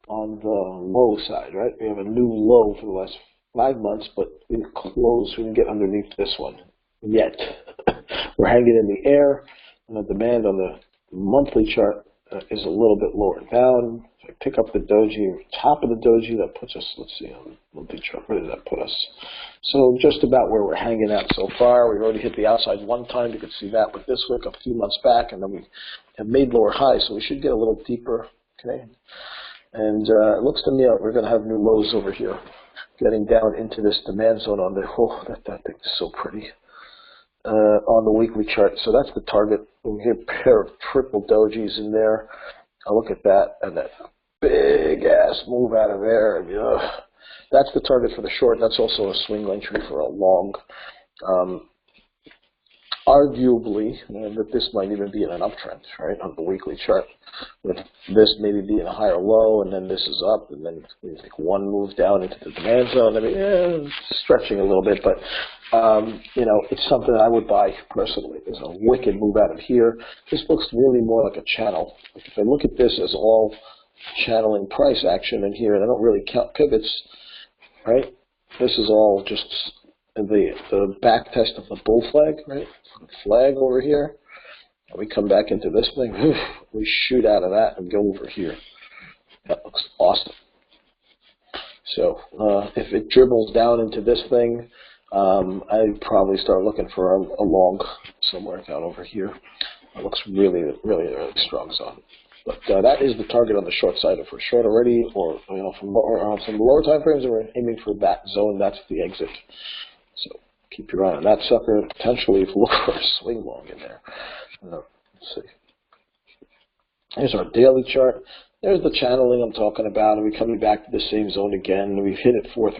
the low side, right? We have a new low for the last 5 months, but we didn't close, we didn't get underneath this one yet. We're hanging in the air, and the demand on the monthly chart is a little bit lower down. If I pick up the doji, top of the doji, that puts us, let's see, on the monthly chart, where did that put us? So just about where we're hanging out so far. We've already hit the outside one time. You can see that with this wick a few months back, and then we have made lower highs, so we should get a little deeper. Okay, and it looks to me like we're going to have new lows over here, getting down into this demand zone on the, that thing is so pretty, on the weekly chart. So that's the target. We get a pair of triple dojis in there. I look at that, and that big ass move out of there. And, that's the target for the short. That's also a swing entry for a long. Arguably, that this might even be in an uptrend, right, on the weekly chart. With this maybe being a higher low, and then this is up, and then we take one move down into the demand zone. I mean, stretching a little bit, but you know, it's something I would buy personally. There's a wicked move out of here. This looks really more like a channel. Like if I look at this as all channeling price action in here, and I don't really count pivots, right? This is all just the back test of the bull flag, right? Flag over here. And we come back into this thing. We shoot out of that and go over here. That looks awesome. So if it dribbles down into this thing, I'd probably start looking for a long somewhere down over here. It looks really, really, really strong zone. But that is the target on the short side. If we're short already, or you know, from lower time frames, we're aiming for that zone. That's the exit. So keep your eye on that sucker. Potentially look for a swing long in there. Let's see. Here's our daily chart. There's the channeling I'm talking about. And we're coming back to the same zone again. We've hit it 4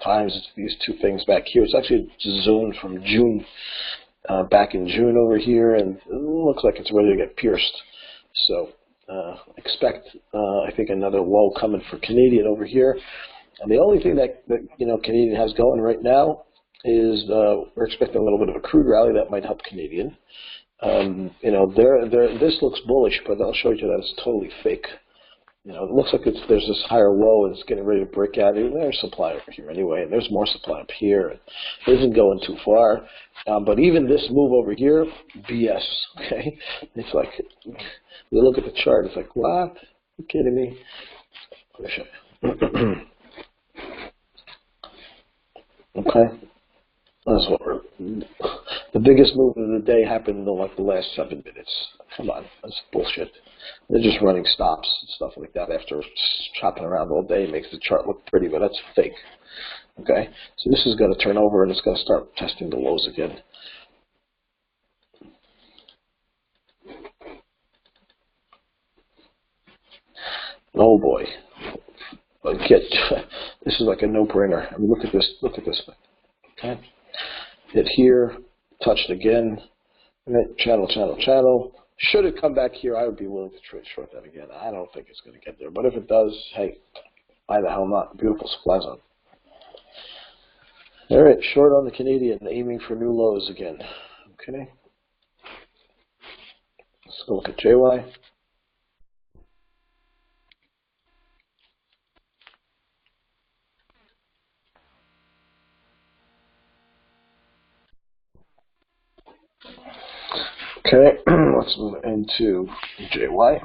times. It's these two things back here. It's actually a zone from June, back in June over here, and it looks like it's ready to get pierced. So expect, I think, another low coming for Canadian over here. And the only thing that you know Canadian has going right now is we're expecting a little bit of a crude rally that might help Canadian. You know, this looks bullish, but I'll show you that it's totally fake. You know, it looks like there's this higher low and it's getting ready to break out. There's supply over here anyway, and there's more supply up here. It isn't going too far. But even this move over here, BS, okay? It's like, you look at the chart, it's like, what? Are you kidding me? Let me show you. Okay, that's what we're. The biggest move of the day happened in like the last 7 minutes. Come on, that's bullshit. They're just running stops and stuff like that after chopping around all day. It makes the chart look pretty, but that's fake. Okay, so this is going to turn over and it's going to start testing the lows again. Oh boy. This is like a no-brainer. I mean, look at this. Look at this thing. Okay. Hit here, touched again. Right. Channel. Should it come back here, I would be willing to trade short that again. I don't think it's going to get there. But if it does, hey, why the hell not? Beautiful supply zone. All right, short on the Canadian, aiming for new lows again. Okay. Let's go look at JY. Okay, let's move into JY.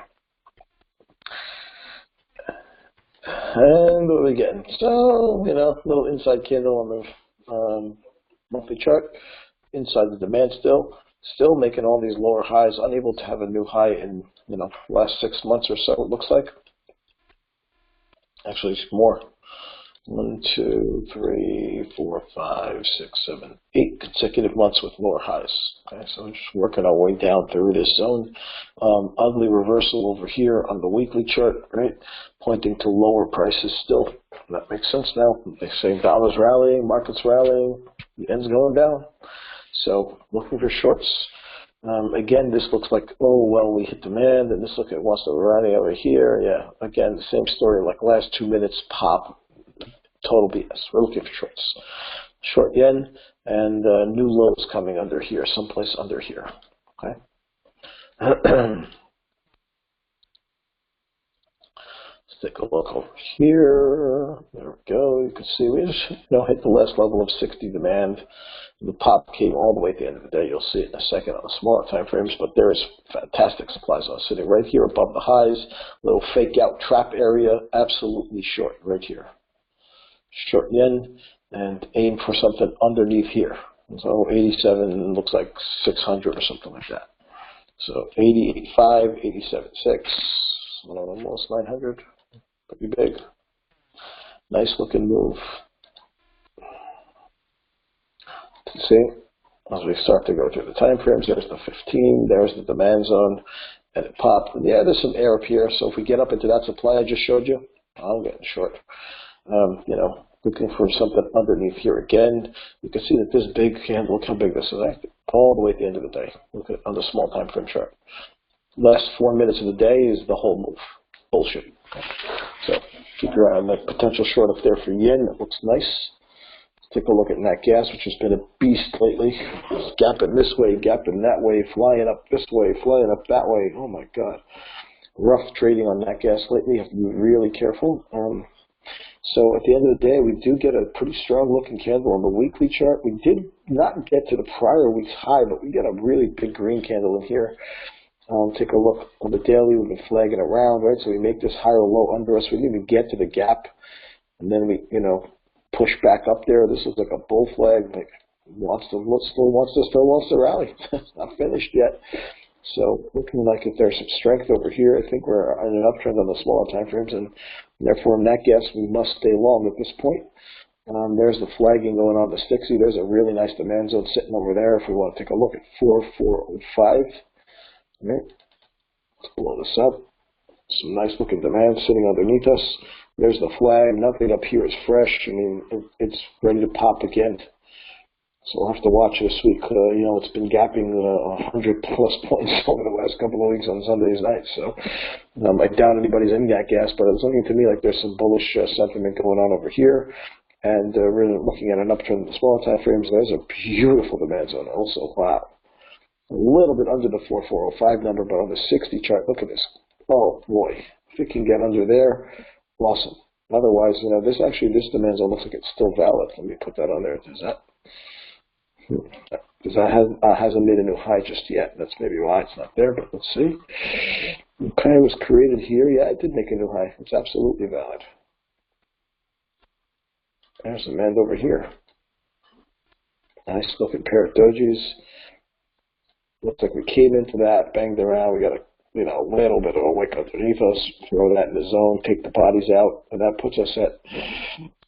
And what are we getting? So, little inside candle on the monthly chart. Inside the demand still making all these lower highs, unable to have a new high in, last 6 months or so, it looks like. Actually, it's more. 1, 2, 3, 4, 5, 6, 7, 8 consecutive months with lower highs. Okay, so we're just working our way down through this zone. Ugly reversal over here on the weekly chart, right? Pointing to lower prices still. That makes sense now. They say dollars rallying, markets rallying, the end's going down. So looking for shorts. Again, this looks like, oh, well, we hit demand, and this look at wants to rally over here. Yeah, again, the same story, like last 2 minutes pop. Total BS. We're looking for shorts. Short yen and new lows coming under here, someplace under here. Okay. Let's take a look over here. There we go. You can see we just hit the last level of 60 demand. The pop came all the way at the end of the day. You'll see it in a second on the smaller time frames, but there is fantastic supply zone sitting right here above the highs. Little fake out trap area, absolutely short right here. Short yen and aim for something underneath here. So 87 looks like 600 or something like that. So 80, 85, 87.6, almost 900. Pretty big. Nice looking move. See, as we start to go through the time frames, there's the 15, there's the demand zone, and it popped. And yeah, there's some air up here. So if we get up into that supply I just showed you, I'm getting short. Looking for something underneath here again. You can see that this big candle, look how big this is, all the way at the end of the day. Look at on the small time frame chart. Last 4 minutes of the day is the whole move. Bullshit. Okay. So keep your eye on that potential short up there for yen. That looks nice. Let's take a look at nat gas, which has been a beast lately. It's gapping this way, gapping that way, flying up this way, flying up that way. Oh my God. Rough trading on nat gas lately. You have to be really careful. So at the end of the day, we do get a pretty strong looking candle on the weekly chart. We did not get to the prior week's high, but we got a really big green candle in here. Take a look on the daily. We've been flagging around, right? So we make this higher low under us. We didn't even get to the gap. And then we, push back up there. This is like a bull flag. Like still wants to rally. It's not finished yet. So looking like if there's some strength over here, I think we're in an uptrend on the smaller time frames, and therefore in that gas we must stay long at this point. There's the flagging going on the 60. There's a really nice demand zone sitting over there. If we want to take a look at 4405, right? Let's blow this up. Some nice looking demand sitting underneath us. There's the flag. Nothing up here is fresh. I mean, it's ready to pop again. So we'll have to watch this week. It's been gapping 100 plus points over the last couple of weeks on Sundays nights. So I doubt anybody's in that gas, but it's looking to me like there's some bullish sentiment going on over here. And we're looking at an uptrend in the smaller time frames. There's a beautiful demand zone also. Wow. A little bit under the 4405 number, but on the 60 chart, look at this. Oh boy. If it can get under there, awesome. Otherwise, this demand zone looks like it's still valid. Let me put that on there. Does that? Because that hasn't made a new high just yet. That's maybe why it's not there, but let's see. Okay, it was created here. Yeah, it did make a new high. It's absolutely valid. There's demand over here. Nice looking pair of dojis. Looks like we came into that, banged around. We got a little bit of a wick underneath us. Throw that in the zone, take the bodies out, and that puts us at.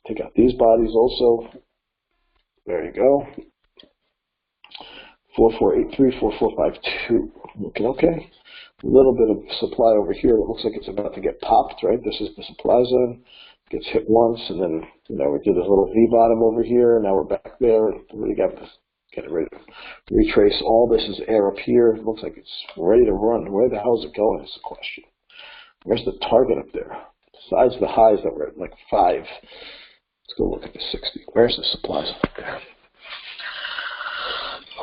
Take out these bodies also. There you go. 4483, 4452. Looking okay. A little bit of supply over here. It looks like it's about to get popped, right? This is the supply zone. Gets hit once, and then we did this little V bottom over here. And now we're back there. We got this. Get ready to retrace all this is air up here. It looks like it's ready to run. Where the hell is it going is the question. Where's the target up there? Besides the highs that were at like 5. Let's go look at the 60. Where's the supplies up there?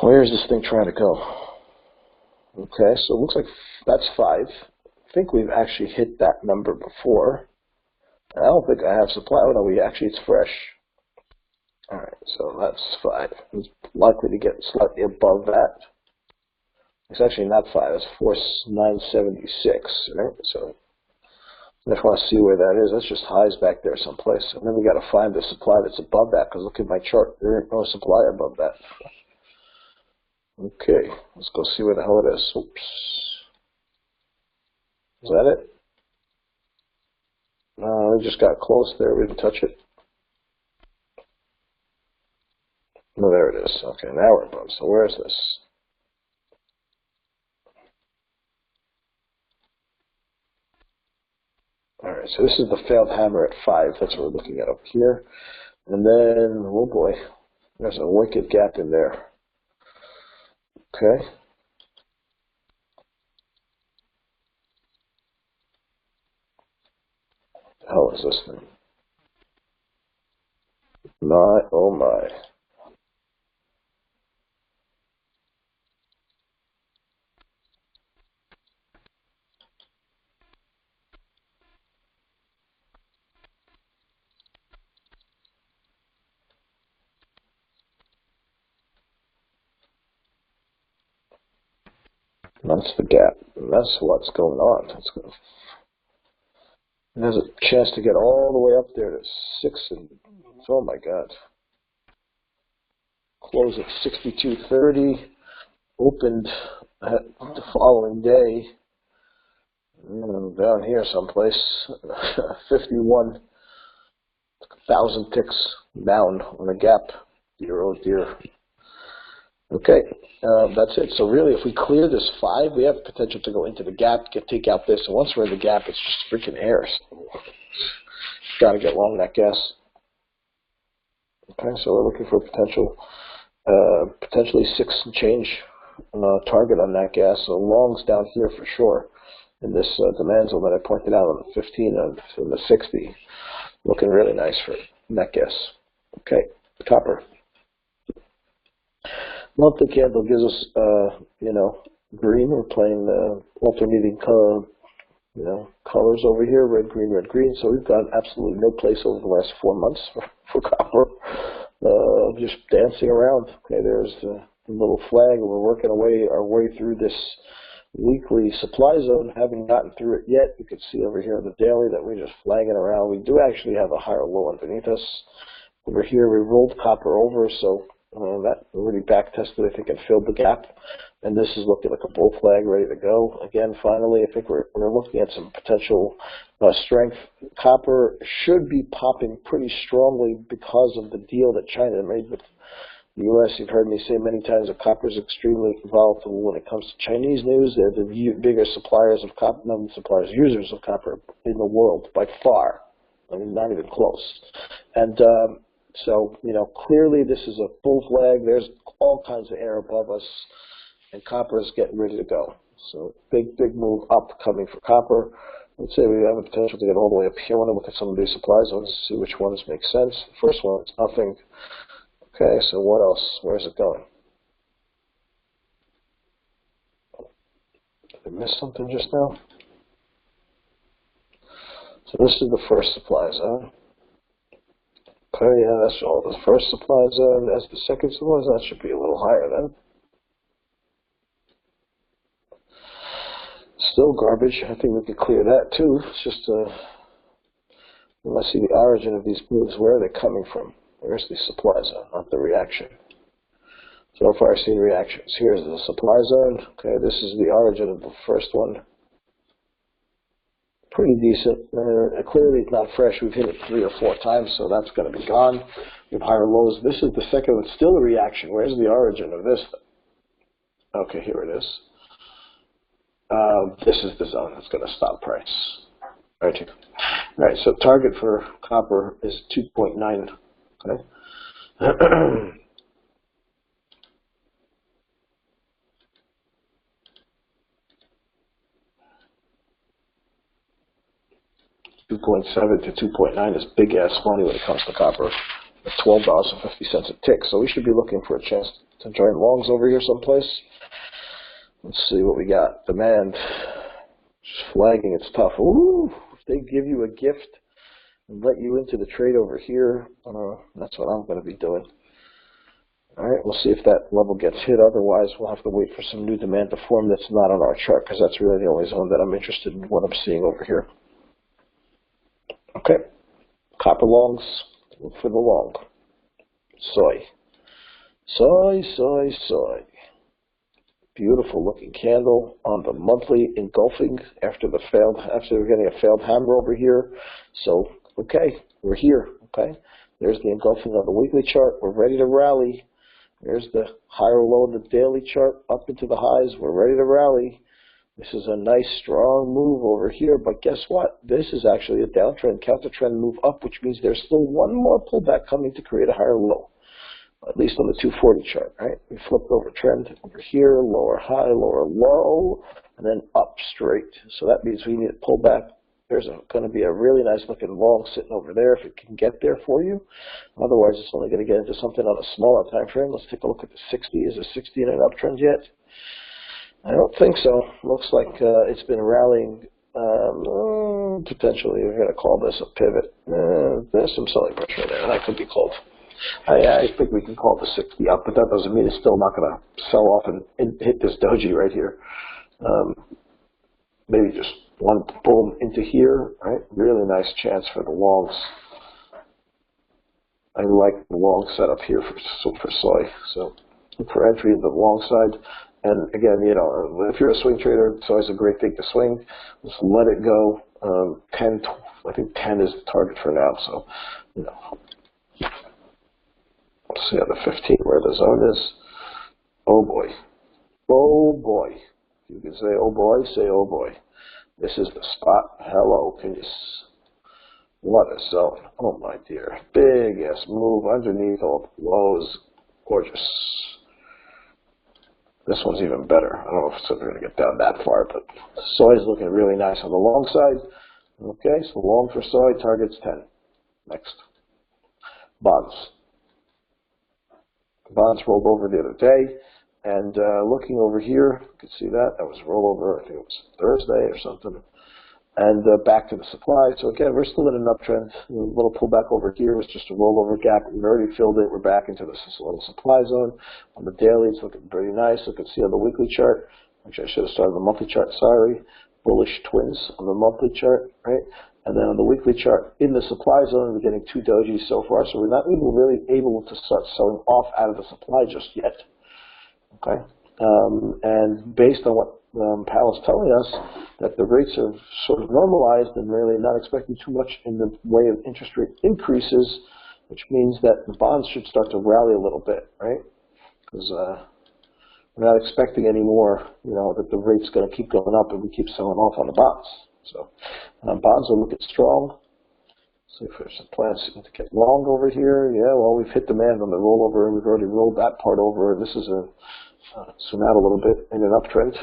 Where is this thing trying to go? Okay, so it looks like that's 5. I think we've actually hit that number before. I don't think I have supply. Oh no, it's fresh. Alright, so that's 5. It's likely to get slightly above that. It's actually not 5, it's 4976, right? So I just want to see where that is. That's just highs back there someplace. And then we got to find the supply that's above that, because look at my chart. There ain't no supply above that. Okay, let's go see where the hell it is. Oops. Is that it? No, we just got close there. We didn't touch it. No, there it is. Okay, now we're above. So where is this? Alright, so this is the failed hammer at 5. That's what we're looking at up here. And then, oh boy, there's a wicked gap in there. Okay. What the hell is this thing? Oh my. That's the gap. That's what's going on. It has a chance to get all the way up there to 6 and oh my god. Close at 62.30. Opened the following day. Down here someplace. 51,000 ticks down on a gap. Dear oh dear. Okay, that's it. So really, if we clear this 5, we have potential to go into the gap, take out this, and once we're in the gap, it's just freaking air. So got to get long that gas. Okay, so we're looking for potentially 6 and change target on that gas. So longs down here for sure in this demand zone that I pointed out on the 15 and the 60, looking really nice for that gas. Okay, copper. Monthly candle gives us, green. We're playing alternating colors over here, red, green, red, green. So we've got absolutely no place over the last 4 months for copper. Just dancing around. Okay, there's the little flag, and we're working our way through this weekly supply zone. Haven't gotten through it yet. You can see over here on the daily that we're just flagging around. We do actually have a higher low underneath us. Over here, we rolled copper over, so that already back tested, I think, and filled the gap. And this is looking like a bull flag ready to go. Again, finally, I think we're looking at some potential strength. Copper should be popping pretty strongly because of the deal that China made with the U.S. You've heard me say many times that copper is extremely volatile when it comes to Chinese news. They're the biggest suppliers of copper, users of copper in the world by far. I mean, not even close. And so, clearly this is a bull flag. There's all kinds of air above us, and copper is getting ready to go. So, big move up coming for copper. Let's say we have the potential to get all the way up here. I want to look at some of these supply zones to see which ones make sense. The first one is nothing. Okay, so what else? Where's it going? Did I miss something just now? So this is the first supply zone. Okay, yeah, that's all the first supply zone. That's the second supply zone. That should be a little higher then. Still garbage. I think we could clear that too. It's just we must see the origin of these moves. Where are they coming from? Where's the supply zone, not the reaction? So far I've seen reactions. Here's the supply zone. Okay, this is the origin of the first one. Pretty decent. Clearly it's not fresh. We've hit it 3 or 4 times, so that's going to be gone. We have higher lows. This is the second one. Still a reaction. Where's the origin of this? Okay, here it is. This is the zone that's going to stop price. Right here. All right, so target for copper is 2.9. Okay. 2.7 to 2.9 is big ass money when it comes to copper. $12.50 a tick. So we should be looking for a chance to join longs over here someplace. Let's see what we got. Demand. Just flagging, it's tough. Ooh, if they give you a gift and let you into the trade over here, that's what I'm going to be doing. All right, we'll see if that level gets hit. Otherwise, we'll have to wait for some new demand to form that's not on our chart, because that's really the only zone that I'm interested in what I'm seeing over here. Okay, copper longs, look for the long. Soy. Soy, soy, soy. Beautiful looking candle on the monthly engulfing after we're getting a failed hammer over here. So, okay, we're here, okay? There's the engulfing on the weekly chart. We're ready to rally. There's the higher low in the daily chart up into the highs. We're ready to rally. This is a nice, strong move over here, but guess what? This is actually a downtrend, counter-trend move up, which means there's still one more pullback coming to create a higher low, at least on the 240 chart, right? We flipped over trend over here, lower high, lower low, and then up straight. So that means we need to pull back. There's going to be a really nice-looking long sitting over there if it can get there for you. Otherwise, it's only going to get into something on a smaller time frame. Let's take a look at the 60. Is the 60 in an uptrend yet? I don't think so. Looks like it's been rallying. Potentially, we're going to call this a pivot. There's some selling pressure there. That could be called. I think we can call the 60 up, but that doesn't mean it's still not going to sell off and hit this doji right here. Maybe just one boom into here, right? Really nice chance for the longs. I like the long setup here for soy. So look for entry in the long side. And again, you know, if you're a swing trader, it's always a great thing to swing. Just let it go. 10, I think 10 is the target for now. So, you know, let's see on the 15 where the zone is. Oh boy. Oh boy. You can say, oh boy, say, oh boy. This is the spot. Hello, peace. What a zone. Oh my dear. Big ass move underneath all the lows. Gorgeous. This one's even better. I don't know if it's ever going to get down that far, but soy is looking really nice on the long side. Okay, so long for soy, target's 10. Next. Bonds. Bonds rolled over the other day, and looking over here, you can see that. That was rollover, I think it was Thursday or something. And back to the supply. So again, we're still in an uptrend. A little pullback over here was just a rollover gap. We've already filled it. We're back into this little supply zone. On the daily, it's looking pretty nice. You can see on the weekly chart. Actually, I should have started on the monthly chart. Sorry. Bullish twins on the monthly chart, right? And then on the weekly chart, in the supply zone, we're getting 2 dojis so far. So we're not even really able to start selling off out of the supply just yet. Okay? And based on what Powell's telling us, that the rates have sort of normalized and really not expecting too much in the way of interest rate increases, which means that the bonds should start to rally a little bit, right? Because we're not expecting any more, you know, that the rate's going to keep going up and we keep selling off on the bonds. So bonds are looking strong. See if there's a plan to get long over here. Yeah, well, we've hit demand on the rollover, and we've already rolled that part over. This is a zoom out a little bit in an uptrend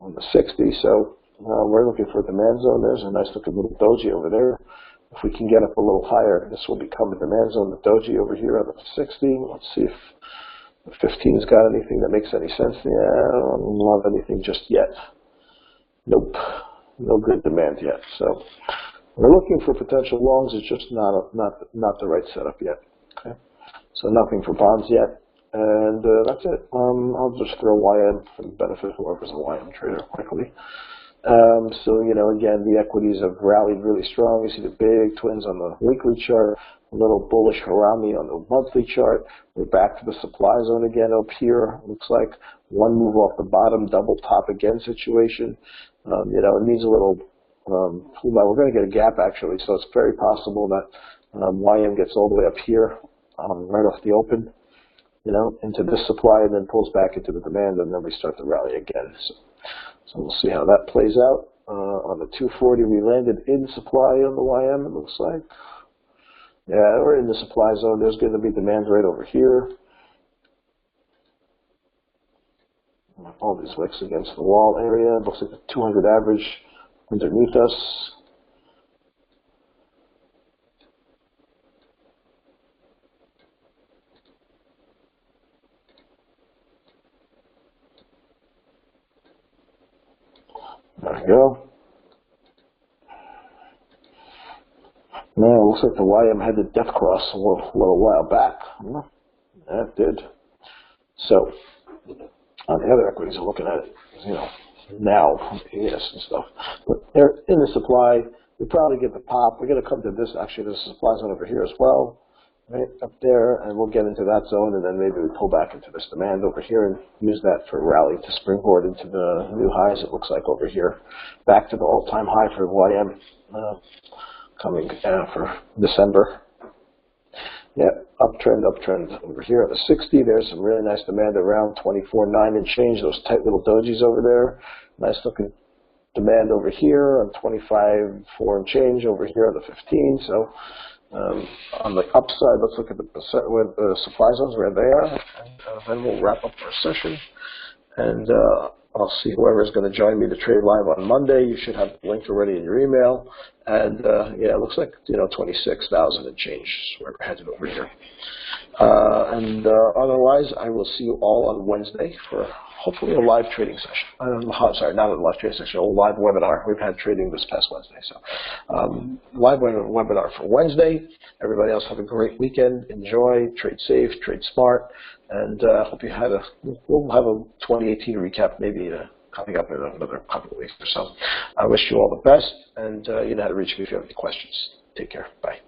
on the 60, so we're looking for a demand zone. There's a nice looking little doji over there. If we can get up a little higher, this will become a demand zone. The doji over here on the 60. Let's see if the 15's got anything that makes any sense. Yeah, I don't love anything just yet. Nope, no good demand yet. So we're looking for potential longs. It's just not the right setup yet. Okay, so nothing for bonds yet. And that's it. I'll just throw YM for the benefit of whoever's a YM trader quickly. So, you know, again, the equities have rallied really strong. You see the big twins on the weekly chart. a little bullish Harami on the monthly chart. We're back to the supply zone again up here. Looks like one move off the bottom, double top again situation. It needs a little we're going to get a gap actually, so it's very possible that YM gets all the way up here, right off the open, into this supply, and then pulls back into the demand, and then we start to rally again. So we'll see how that plays out. On the 240, we landed in supply on the YM, it looks like. Yeah, we're in the supply zone. There's going to be demand right over here. All these wicks against the wall area. It looks like the 200 average underneath us. There we go. Now it looks like the YM had the death cross a little while back. Yeah, it did. So, the other equities are looking at it, now, yes, and stuff. But they're in the supply. We probably get the pop. We're going to come to this. Actually, there's a supply zone over here as well, right up there, and we'll get into that zone, and then maybe we pull back into this demand over here and use that for a rally to springboard into the new highs. It looks like over here, back to the all-time high for YM coming for December. Yeah, uptrend over here at the 60. There's some really nice demand around 24.9 and change. Those tight little dojis over there. Nice looking demand over here on 25.4 and change over here on the 15. So on the upside, let's look at the supply zones where they are, and then we'll wrap up our session. And I'll see whoever is going to join me to trade live on Monday. You should have the link already in your email. And yeah, it looks like 26,000 and change is where we're headed over here. Otherwise, I will see you all on Wednesday for hopefully a live trading session. Sorry, not a live trading session, a live webinar. We've had trading this past Wednesday, so live webinar for Wednesday. Everybody else have a great weekend. Enjoy, trade safe, trade smart, and hope you had we'll have a 2018 recap maybe coming up in another couple of weeks or so. I wish you all the best, and you know how to reach me if you have any questions. Take care. Bye.